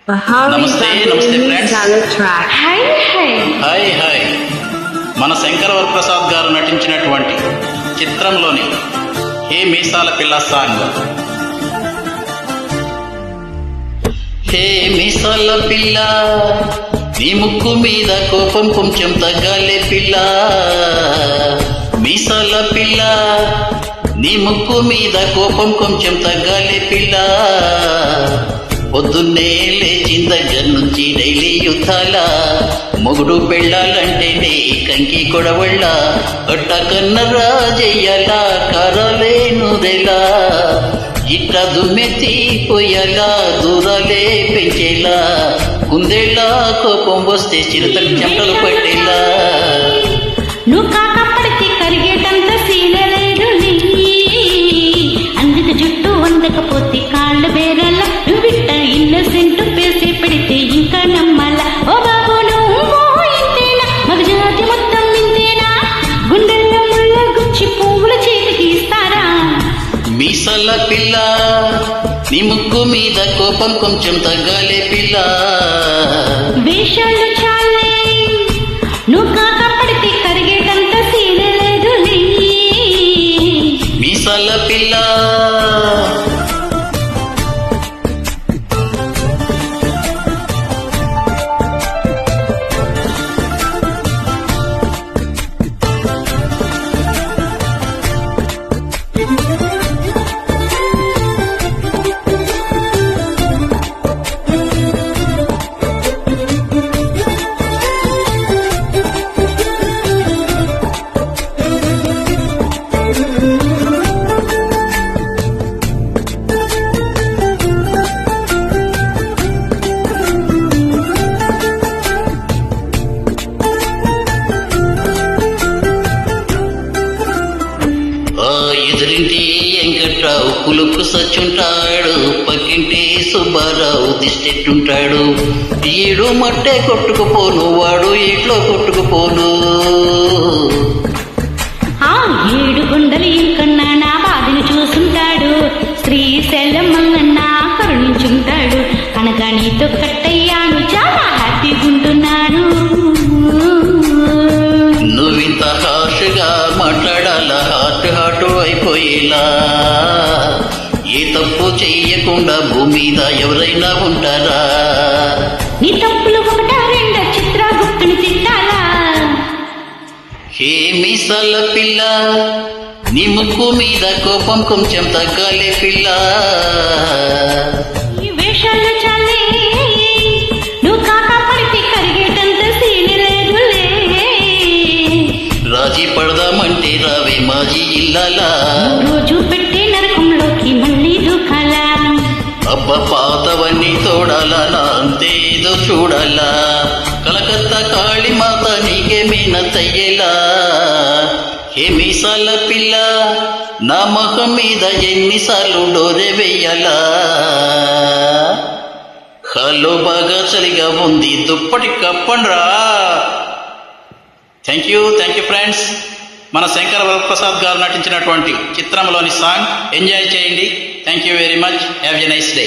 నమస్తే నమస్తే friends. Hi hi. మన శంకర వరప్రసాద్ గారు నటించినటువంటి చిత్రంలోని హే మీసాల పిల్ల సాంగ్. హే మీసాల పిల్ల, నీ ముక్కు మీద కోపం కొంచెం తగ్గాలే పిల్ల. మీసాల పిల్ల, నీ ముక్కు మీద కోపం కొంచెం తగ్గాలే పిల్ల. పొద్దున్నే లేచిన దగ్గర నుంచి డైలీ యుద్ధాల, మొగుడు పెళ్ళాలంటేనే కంకి కొడవళ్ళ. అట్ట కన్న రాజయ్యలా కరలే నుదెలా, ఇట్ట దుమ్మెత్తి పొయ్యలా దూరాలే పెంచేలా. కుందేళ్ళ కోపం వస్తే చిరుతకు చెమటలు పట్టేలా. నువ్వు కాకప్పటికి కరిగేటంత సీనలేదు నీ, అందుకు జుట్టు అందకపోతే కాళ్ళు బేరల. నువ్విట్ట ఇన్నోసెంట్ పేసి పెడితే ఇంకా నమ్మల. ఓ బాబు నువ్వు ఇంతేనా, మగజాతి మొత్తం ఇంతేనా, గుండెల్లో ముళ్ళ గుచ్చి పువ్వుల చేతికి ఇస్తారా. మీసాల పిల్ల, నీ ముక్కు మీద కోపం కొంచెం తగ్గాలే పిల్ల. వేషాలు చాలే, నువ్వు కాకప్పటికి కరిగేటంత సీనలేదు నీ. మీసాల పిల్ల, ఎదురింటి వెంకట్రావు పులుకు సచ్చుంటాడు, పక్కింటి సుబ్బారావు దిష్టెట్టుంటాడు. ఈడు మట్టే కొట్టుకుపోను, వాడు ఇంట్లో కొట్టుకుపోను. ఆ ఏడు గుండెలు ఇంకన్నా నా బాధను చూసుంటాడు, శ్రీశైలం మంగన్న కరుణించుంటాడు. అనగా నీతో కట్టయ్యాను, చాలా హ్యాపీగుంటున్నాను. నువ్వింత హార్ష్గా మాట్లాడాలా, హార్ట్ అయిపోయేలా. ఏ తప్పు చెయ్యకుండా భూమి మీద ఎవరైనా ఉంటారా. నీ తప్పులు ఒకటా రెండో చిత్రగుప్తుని తిట్టాలా. హే మీసాల పిల్ల, నీ ముక్కు మీద కోపం కొంచెం తగ్గాలే పిల్ల. ఈ వేషాలు చాలే, నువ్వు కాకప్పటికి కరిగేటంత సీని లేదులే. రాజీ పడదామంటే రావే మాజీ ఇల్లాలా. రోజు పెట్టే నరకంలోకి మళ్ళీ దూకాలా. అబ్బ పాతవన్నీ తోడాలా, నా అంతేదో చూడాలా. కలకత్తా కాళీమాత నీకేమైనా తయ్యేలా. హే మీసాల పిల్ల, నా మొహం మీద ఎన్నిసార్లు డోరే వెయ్యాలా. హలో బాగా చలిగా ఉంది, దుప్పటి కప్పండ్రా. Thank you friends. మన శంకర వరప్రసాద్ గారు నటించినటువంటి చిత్రంలోని సాంగ్ ఎంజాయ్ చేయండి. Thank you very much. Have a nice day.